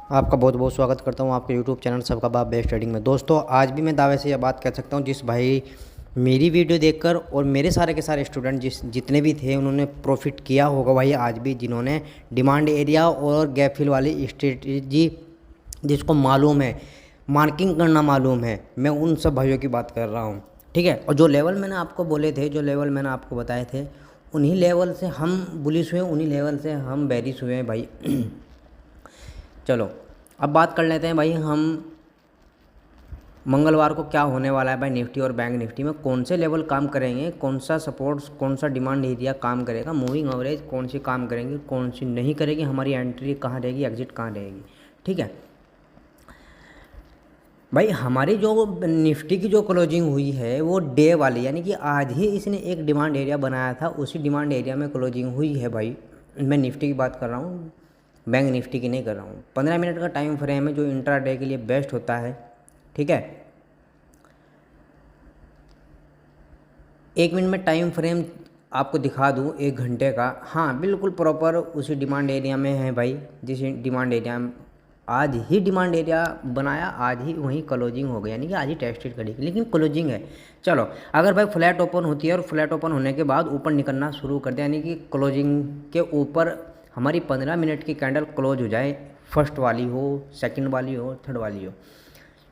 आपका बहुत बहुत स्वागत करता हूँ आपके यूट्यूब चैनल सबका बाप बेस्ट ट्रेडिंग में। दोस्तों आज भी मैं दावे से यह बात कह सकता हूँ, जिस भाई मेरी वीडियो देखकर और मेरे सारे के सारे स्टूडेंट जितने भी थे उन्होंने प्रॉफिट किया होगा भाई, आज भी जिन्होंने डिमांड एरिया और गैप फिल वाली स्ट्रेटजी जिसको मालूम है, मार्किंग करना मालूम है, मैं उन सब भाइयों की बात कर रहा हूँ। ठीक है, और जो लेवल मैंने आपको बोले थे, जो लेवल मैंने आपको बताए थे, उन्हीं लेवल से हम बुलिश हुए, उन्हीं लेवल से हम बेरिश हुए हैं भाई। चलो अब बात कर लेते हैं भाई, हम मंगलवार को क्या होने वाला है भाई। निफ्टी और बैंक निफ्टी में कौन से लेवल काम करेंगे, कौन सा सपोर्ट, कौन सा डिमांड एरिया काम करेगा, मूविंग एवरेज कौन सी काम करेंगी, कौन सी नहीं करेगी, हमारी एंट्री कहाँ रहेगी, एग्जिट कहाँ रहेगी। ठीक है भाई, हमारी जो निफ्टी की जो क्लोजिंग हुई है वो डे वाली, यानी कि आज ही इसने एक डिमांड एरिया बनाया था, उसी डिमांड एरिया में क्लोजिंग हुई है भाई। मैं निफ्टी की बात कर रहा हूँ, बैंक निफ्टी की नहीं कर रहा हूँ। 15 मिनट का टाइम फ्रेम है जो इंट्राडे के लिए बेस्ट होता है। ठीक है, 1 मिनट में टाइम फ्रेम आपको दिखा दूँ 1 घंटे का। हाँ बिल्कुल प्रॉपर उसी डिमांड एरिया में है भाई, जिस डिमांड एरिया आज ही डिमांड एरिया बनाया, आज ही वहीं क्लोजिंग हो गई, यानी कि आज ही टेस्टेड करी, लेकिन क्लोजिंग है। चलो अगर भाई फ्लैट ओपन होती है और फ्लैट ओपन होने के बाद ऊपर निकलना शुरू कर दे, यानी कि क्लोजिंग के ऊपर हमारी 15 मिनट की कैंडल क्लोज हो जाए, फर्स्ट वाली हो, सेकंड वाली हो, थर्ड वाली हो।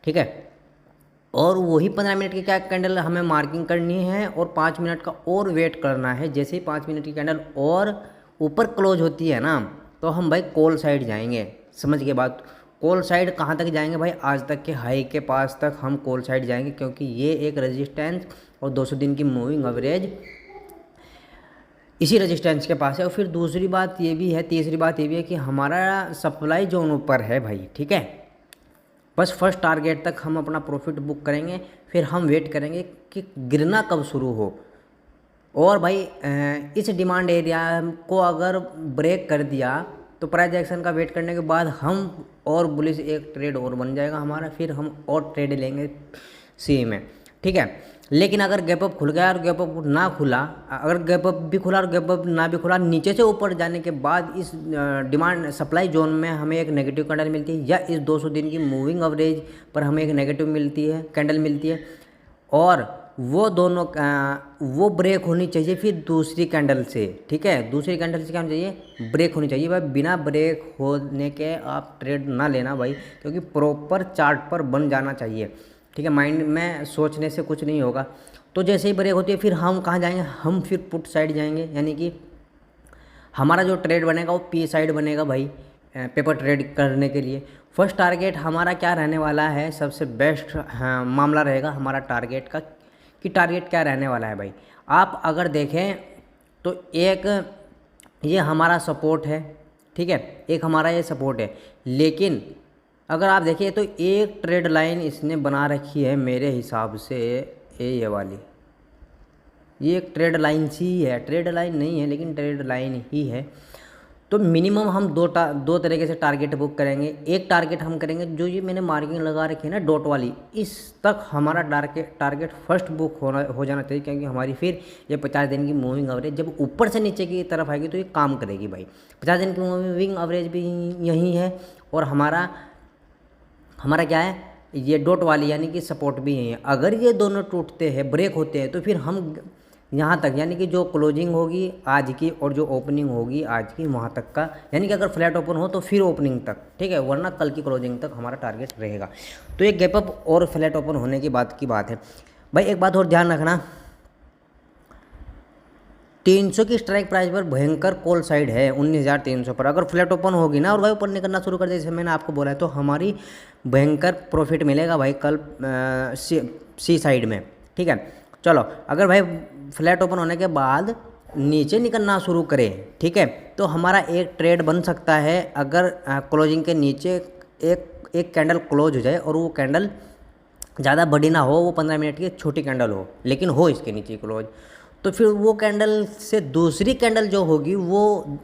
ठीक है, और वही 15 मिनट की क्या कैंडल हमें मार्किंग करनी है और 5 मिनट का और वेट करना है। जैसे ही 5 मिनट की कैंडल और ऊपर क्लोज होती है ना, तो हम भाई कॉल साइड जाएंगे। समझ के बात, कॉल साइड कहाँ तक जाएंगे भाई, आज तक के हाई के पास तक हम कॉल साइड जाएंगे, क्योंकि ये एक रेजिस्टेंस और 200 दिन की मूविंग एवरेज इसी रेजिस्टेंस के पास है। और फिर दूसरी बात ये भी है, तीसरी बात ये भी है कि हमारा सप्लाई जोन ऊपर है भाई। ठीक है, बस फर्स्ट टारगेट तक हम अपना प्रॉफिट बुक करेंगे, फिर हम वेट करेंगे कि गिरना कब शुरू हो। और भाई इस डिमांड एरिया को अगर ब्रेक कर दिया तो प्राइस एक्शन का वेट करने के बाद हम और बुलिश एक ट्रेड और बन जाएगा हमारा, फिर हम और ट्रेड लेंगे सी में। ठीक है, लेकिन अगर गैप अप खुल गया और गैप अप ना खुला, अगर गैप अप भी खुला और गैप अप ना भी खुला, नीचे से ऊपर जाने के बाद इस डिमांड सप्लाई जोन में हमें एक नेगेटिव कैंडल मिलती है, या इस 200 दिन की मूविंग एवरेज पर हमें एक नेगेटिव मिलती है, कैंडल मिलती है, और वो दोनों वो ब्रेक होनी चाहिए फिर दूसरी कैंडल से। ठीक है, दूसरी कैंडल से क्या होना चाहिए, ब्रेक होनी चाहिए भाई। बिना ब्रेक होने के आप ट्रेड ना लेना भाई, क्योंकि प्रॉपर चार्ट पर बन जाना चाहिए। ठीक है, माइंड में सोचने से कुछ नहीं होगा। तो जैसे ही ब्रेक होती है फिर हम कहाँ जाएंगे, हम फिर पुट साइड जाएंगे, यानी कि हमारा जो ट्रेड बनेगा वो पी साइड बनेगा भाई, पेपर ट्रेड करने के लिए। फर्स्ट टारगेट हमारा क्या रहने वाला है, सबसे बेस्ट मामला रहेगा हमारा टारगेट का, कि टारगेट क्या रहने वाला है भाई। आप अगर देखें तो एक ये हमारा सपोर्ट है, ठीक है, एक हमारा ये सपोर्ट है, लेकिन अगर आप देखिए तो एक ट्रेड लाइन इसने बना रखी है मेरे हिसाब से, ये वाली, ये एक ट्रेड लाइन सी है, ट्रेड लाइन नहीं है लेकिन ट्रेड लाइन ही है। तो मिनिमम हम दो तरीके से टारगेट बुक करेंगे। एक टारगेट हम करेंगे जो ये मैंने मार्किंग लगा रखी है ना डॉट वाली, इस तक हमारा टारगेट फर्स्ट बुक हो जाना चाहिए, क्योंकि हमारी फिर ये 50 दिन की मूविंग एवरेज जब ऊपर से नीचे की तरफ आएगी तो ये काम करेगी भाई। 50 दिन की मूविंग एवरेज भी यही है, और हमारा क्या है, ये डॉट वाली यानी कि सपोर्ट भी यही है। अगर ये दोनों टूटते हैं, ब्रेक होते हैं, तो फिर हम यहाँ तक, यानी कि जो क्लोजिंग होगी आज की और जो ओपनिंग होगी आज की, वहाँ तक का, यानी कि अगर फ्लैट ओपन हो तो फिर ओपनिंग तक, ठीक है, वरना कल की क्लोजिंग तक हमारा टारगेट रहेगा। तो ये गैप अप और फ्लैट ओपन होने की बात है भाई। एक बात और ध्यान रखना, 300 की स्ट्राइक प्राइस पर भयंकर कॉल साइड है 19,300 पर। अगर फ्लैट ओपन होगी ना और भाई ऊपर निकलना शुरू कर दे, जैसे मैंने आपको बोला है, तो हमारी भयंकर प्रॉफिट मिलेगा भाई कल सी साइड में। ठीक है, चलो अगर भाई फ्लैट ओपन होने के बाद नीचे निकलना शुरू करे, ठीक है, तो हमारा एक ट्रेड बन सकता है। अगर क्लोजिंग के नीचे एक कैंडल क्लोज हो जाए और वो कैंडल ज़्यादा बड़ी ना हो, वो 15 मिनट की छोटी कैंडल हो, लेकिन हो इसके नीचे क्लोज, तो फिर वो कैंडल से दूसरी कैंडल जो होगी वो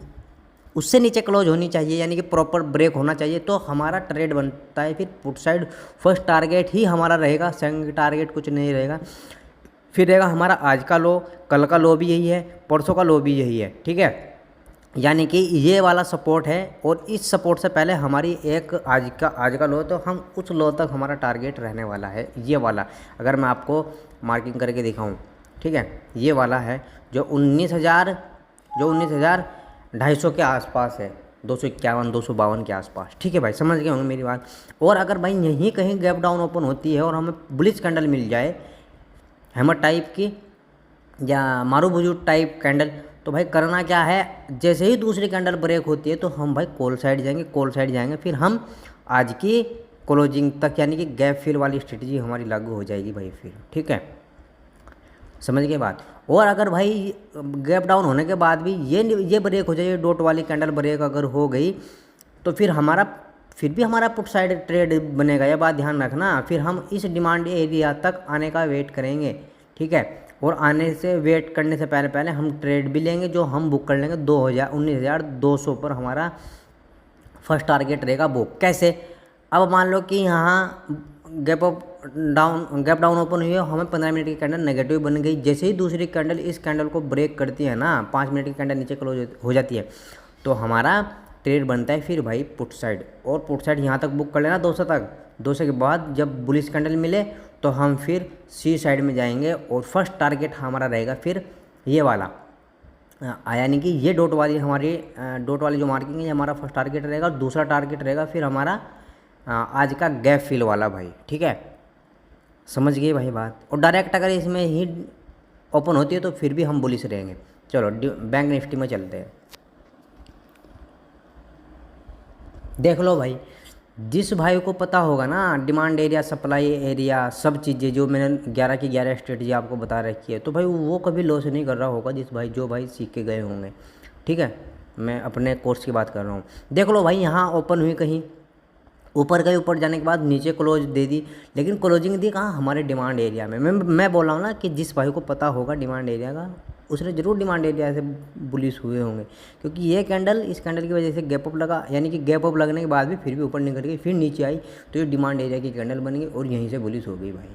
उससे नीचे क्लोज होनी चाहिए, यानी कि प्रॉपर ब्रेक होना चाहिए, तो हमारा ट्रेड बनता है। फिर पुट साइड फर्स्ट टारगेट ही हमारा रहेगा, सेकंड टारगेट कुछ नहीं रहेगा। फिर रहेगा हमारा आज का लो, कल का लो भी यही है, परसों का लो भी यही है। ठीक है, यानी कि ये वाला सपोर्ट है, और इस सपोर्ट से पहले हमारी एक आज का लो, तो हम उस लो तक हमारा टारगेट रहने वाला है ये वाला। अगर मैं आपको मार्किंग करके दिखाऊं, ठीक है, ये वाला है जो 19,250 के आसपास है, 251 252 के आसपास, ठीक है भाई, समझ गए होंगे मेरी बात। और अगर भाई यहीं कहीं गैप डाउन ओपन होती है और हमें बुलिश कैंडल मिल जाए, हैमर टाइप की या मारूबुजू टाइप कैंडल, तो भाई करना क्या है, जैसे ही दूसरी कैंडल ब्रेक होती है तो हम भाई कॉल साइड जाएंगे, फिर हम आज की क्लोजिंग तक, यानी कि गैप फिल वाली स्ट्रेटजी हमारी लागू हो जाएगी भाई फिर, ठीक है, समझ गए बात। और अगर भाई गैप डाउन होने के बाद भी ये ब्रेक हो जाए, डॉट वाली कैंडल ब्रेक अगर हो गई, तो फिर भी हमारा पुट साइड ट्रेड बनेगा, ये बात ध्यान रखना। फिर हम इस डिमांड एरिया तक आने का वेट करेंगे, ठीक है, और आने से वेट करने से पहले हम ट्रेड भी लेंगे, जो हम बुक कर लेंगे 19,200 पर हमारा फर्स्ट टारगेट रहेगा बुक। कैसे, अब मान लो कि यहाँ गैप डाउन ओपन हुई है, हमें 15 मिनट की कैंडल नेगेटिव बन गई, जैसे ही दूसरी कैंडल इस कैंडल को ब्रेक करती है ना, 5 मिनट की कैंडल नीचे क्लोज हो जाती है, तो हमारा ट्रेड बनता है फिर भाई पुट साइड, और पुट साइड यहाँ तक बुक कर लेना 200 तक। 200 के बाद जब बुलिश कैंडल मिले तो हम फिर सी साइड में जाएंगे, और फर्स्ट टारगेट हमारा रहेगा फिर ये वाला, यानी कि ये डॉट वाली जो मार्किंग है, ये हमारा फर्स्ट टारगेट रहेगा। और दूसरा टारगेट रहेगा फिर हमारा आज का गैप फिल वाला भाई, ठीक है, समझ गए भाई बात। और डायरेक्ट अगर इसमें ही ओपन होती है तो फिर भी हम बुलिश रहेंगे। चलो बैंक निफ्टी में चलते हैं। देख लो भाई, जिस भाई को पता होगा ना डिमांड एरिया, सप्लाई एरिया, सब चीज़ें जो मैंने 11 की 11 स्ट्रेटजी आपको बता रखी है, तो भाई वो कभी लॉस नहीं कर रहा होगा, जो भाई सीख के गए होंगे, ठीक है, मैं अपने कोर्स की बात कर रहा हूँ। देख लो भाई, यहाँ ओपन हुई कहीं ऊपर गई, ऊपर जाने के बाद नीचे क्लोज दे दी, लेकिन क्लोजिंग दी कहाँ, हमारे डिमांड एरिया में। मैं बोल रहा हूँ ना कि जिस भाई को पता होगा डिमांड एरिया का, उसने ज़रूर डिमांड एरिया से बुलिश हुए होंगे, क्योंकि ये कैंडल, इस कैंडल की वजह से गैप अप लगा, यानी कि गैप अप लगने के बाद भी फिर भी ऊपर निकल गई, फिर नीचे आई, तो ये डिमांड एरिया की कैंडल बन गई और यहीं से बुलिश हो गई भाई,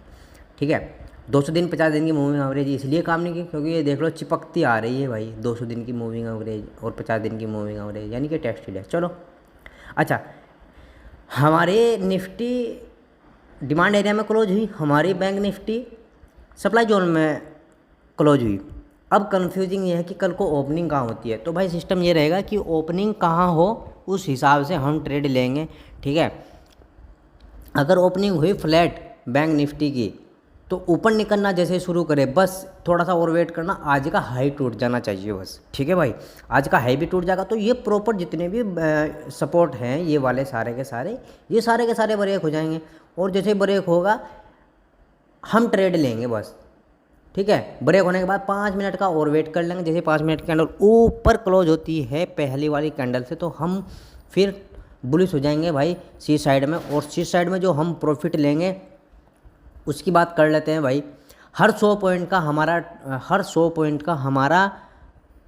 ठीक है। 200 दिन 50 दिन की मूविंग एवरेज इसलिए काम नहीं की, क्योंकि ये देख लो चिपकती आ रही है भाई, 200 दिन की मूविंग एवरेज और 50 दिन की मूविंग एवरेज, यानी कि टेस्टेड है। चलो अच्छा, हमारे निफ्टी डिमांड एरिया में क्लोज हुई, हमारी बैंक निफ्टी सप्लाई जोन में क्लोज हुई। अब कन्फ्यूजिंग ये है कि कल को ओपनिंग कहाँ होती है, तो भाई सिस्टम ये रहेगा कि ओपनिंग कहाँ हो उस हिसाब से हम ट्रेड लेंगे, ठीक है। अगर ओपनिंग हुई फ्लैट बैंक निफ्टी की, तो ऊपर निकलना जैसे शुरू करे, बस थोड़ा सा और वेट करना, आज का हाई टूट जाना चाहिए बस, ठीक है भाई। आज का हाई भी टूट जाएगा तो ये प्रॉपर जितने भी सपोर्ट हैं, ये वाले सारे के सारे ब्रेक हो जाएंगे, और जैसे ब्रेक होगा हम ट्रेड लेंगे बस, ठीक है। ब्रेक होने के बाद 5 मिनट का और वेट कर लेंगे, जैसे 5 मिनट की कैंडल ऊपर क्लोज होती है पहली वाली कैंडल से, तो हम फिर बुलिश हो जाएंगे भाई सी साइड में। और सी साइड में जो हम प्रॉफिट लेंगे उसकी बात कर लेते हैं भाई। हर 100 पॉइंट का हमारा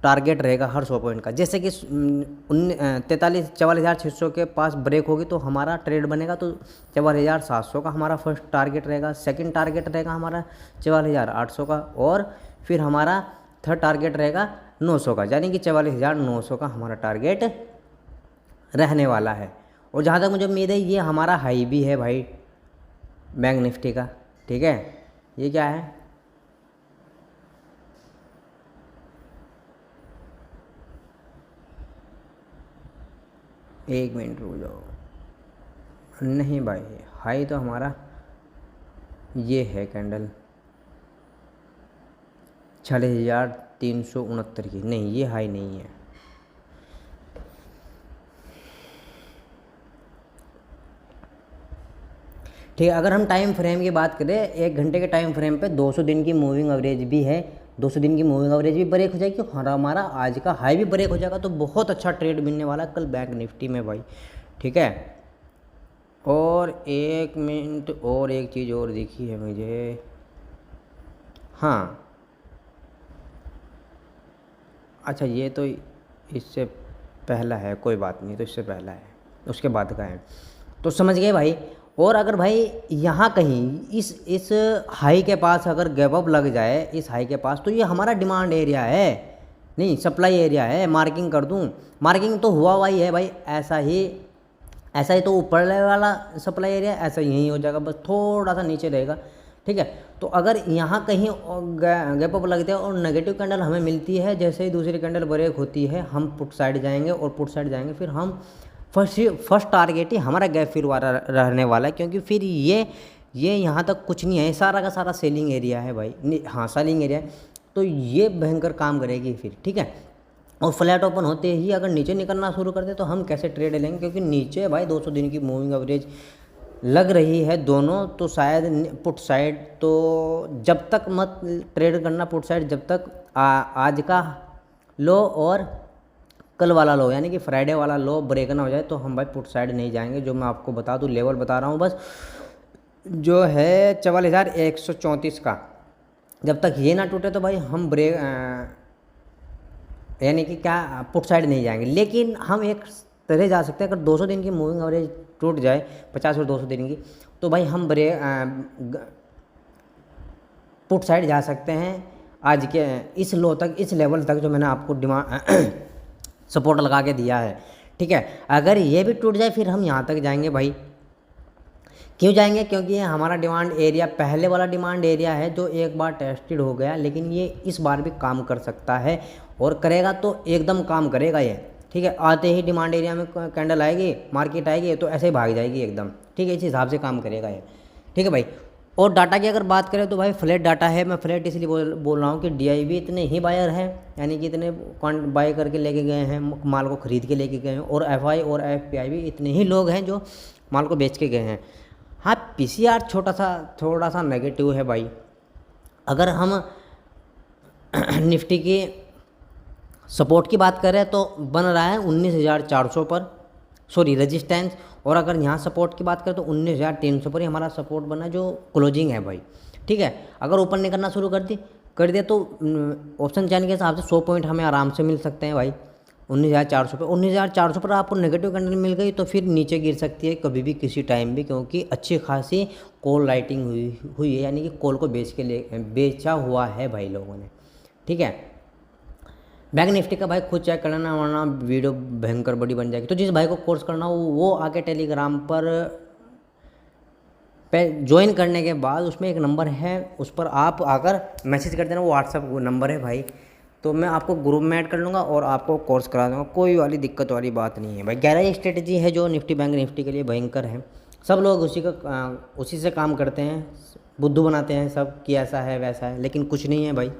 टारगेट रहेगा, हर 100 पॉइंट का। जैसे कि 44,600 के पास ब्रेक होगी तो हमारा ट्रेड बनेगा, तो 44,700 का हमारा फर्स्ट टारगेट रहेगा। सेकंड टारगेट रहेगा हमारा 44,800 का, और फिर हमारा थर्ड टारगेट रहेगा 900 का, यानी कि 44,900 का हमारा टारगेट रहने वाला है। और जहाँ तक मुझे उम्मीद है ये हमारा हाई भी है भाई बैंक निफ्टी का, ठीक है। ये क्या है, एक मिनट रुक जाओ, नहीं भाई हाई तो हमारा ये है कैंडल 46,369 की, नहीं ये हाई नहीं है। ठीक है, अगर हम टाइम फ्रेम की बात करें, 1 घंटे के टाइम फ्रेम पे 200 दिन की मूविंग एवरेज भी है, 200 दिन की मूविंग एवरेज भी ब्रेक हो जाएगी और हमारा आज का हाई भी ब्रेक हो जाएगा, तो बहुत अच्छा ट्रेड मिलने वाला है कल बैंक निफ्टी में भाई, ठीक है। और 1 मिनट, और एक चीज़ और दिखी है मुझे, हाँ अच्छा ये तो इससे पहला है, कोई बात नहीं, तो इससे पहला है, उसके बाद का है, तो समझ गए भाई। और अगर भाई यहाँ कहीं इस हाई के पास अगर गैप अप लग जाए, इस हाई के पास, तो ये हमारा डिमांड एरिया है, नहीं सप्लाई एरिया है, मार्किंग कर दूँ, मार्किंग तो हुआ हुआ ही है भाई, ऐसा ही तो ऊपर वाला सप्लाई एरिया ऐसा यही हो जाएगा, बस थोड़ा सा नीचे रहेगा, ठीक है। तो अगर यहाँ कहीं गैप अप लगता है और नेगेटिव कैंडल हमें मिलती है, जैसे ही दूसरी कैंडल ब्रेक होती है हम पुट साइड जाएंगे, और पुट साइड जाएंगे फिर हम फर्स्ट टारगेट ही हमारा गैप फिर वाला रहने वाला है, क्योंकि फिर ये यहाँ तक कुछ नहीं है, सारा का सारा सेलिंग एरिया है भाई, हाँ सेलिंग एरिया है, तो ये भयंकर काम करेगी फिर, ठीक है। और फ्लैट ओपन होते ही अगर नीचे निकलना शुरू कर दे तो हम कैसे ट्रेड लेंगे, क्योंकि नीचे भाई 200 दिन की मूविंग एवरेज लग रही है दोनों, तो शायद पुट साइड तो जब तक मत ट्रेड करना पुट साइड, जब तक आज का लो और कल वाला लो यानी कि फ्राइडे वाला लो ब्रेक ना हो जाए, तो हम भाई पुट साइड नहीं जाएंगे। जो मैं आपको बता दूं, लेवल बता रहा हूँ बस, जो है 44,134 का, जब तक ये ना टूटे तो भाई हम ब्रेक यानी कि क्या पुट साइड नहीं जाएंगे। लेकिन हम एक तरह जा सकते हैं, अगर 200 दिन की मूविंग एवरेज टूट जाए 50 और 200 दिन की, तो भाई हम पुट साइड जा सकते हैं आज के इस लो तक, इस लेवल तक जो मैंने आपको डिमांड सपोर्ट लगा के दिया है, ठीक है। अगर ये भी टूट जाए फिर हम यहाँ तक जाएंगे भाई। क्यों जाएंगे? क्योंकि ये हमारा डिमांड एरिया पहले वाला डिमांड एरिया है जो एक बार टेस्टेड हो गया, लेकिन ये इस बार भी काम कर सकता है, और करेगा तो एकदम काम करेगा ये, ठीक है। आते ही डिमांड एरिया में कैंडल आएगी, मार्केट आएगी तो ऐसे ही भाग जाएगी एकदम, ठीक है। इस हिसाब से काम करेगा ये, ठीक है भाई। और डाटा की अगर बात करें तो भाई फ्लैट डाटा है, मैं फ्लैट इसलिए बोल रहा हूँ कि DIB इतने ही बायर हैं, यानी कि इतने बाय करके लेके गए हैं, माल को ख़रीद के लेके गए हैं, और FI और FPI भी इतने ही लोग हैं जो माल को बेच के गए हैं। हाँ PCR थोड़ा सा नेगेटिव है भाई। अगर हम निफ्टी की सपोर्ट की बात करें तो बन रहा है 19,400 पर, सॉरी रेजिस्टेंस, और अगर यहाँ सपोर्ट की बात करें तो 19,300 पर ही हमारा सपोर्ट बना जो क्लोजिंग है भाई, ठीक है। अगर ऊपर निकलना शुरू कर दिया तो ऑप्शन चैन के हिसाब से 100 पॉइंट हमें आराम से मिल सकते हैं भाई 19,400 पे। 19,400 पर आपको नेगेटिव कैंडल मिल गई तो फिर नीचे गिर सकती है कभी भी किसी टाइम भी, क्योंकि अच्छी खासी कॉल राइटिंग हुई है, यानी कि कॉल को बेचा हुआ है भाई लोगों ने, ठीक है। बैंक निफ्टी का भाई खुद चेक करना, वरना वीडियो भयंकर बड़ी बन जाएगी। तो जिस भाई को कोर्स करना हो वो आके टेलीग्राम पर ज्वाइन करने के बाद उसमें एक नंबर है, उस पर आप आकर मैसेज कर देना, वो व्हाट्सअप नंबर है भाई, तो मैं आपको ग्रुप में ऐड कर लूँगा और आपको कोर्स करा दूँगा, कोई वाली दिक्कत वाली बात नहीं है भाई। 11 स्ट्रेटजी है जो निफ्टी बैंक निफ्टी के लिए भयंकर है, सब लोग उसी से काम करते हैं, बुद्धू बनाते हैं सब कि ऐसा है वैसा है, लेकिन कुछ नहीं है भाई।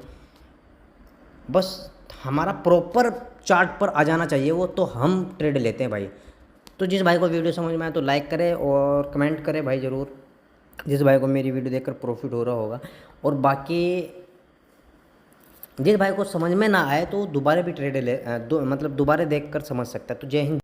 बस हमारा प्रॉपर चार्ट पर आ जाना चाहिए वो, तो हम ट्रेड लेते हैं भाई। तो जिस भाई को वीडियो समझ में आए तो लाइक करे और कमेंट करे भाई ज़रूर, जिस भाई को मेरी वीडियो देखकर प्रॉफिट हो रहा होगा। और बाकी जिस भाई को समझ में ना आए तो दोबारा भी ट्रेड मतलब दोबारा देखकर समझ सकता है। तो जय हिंद।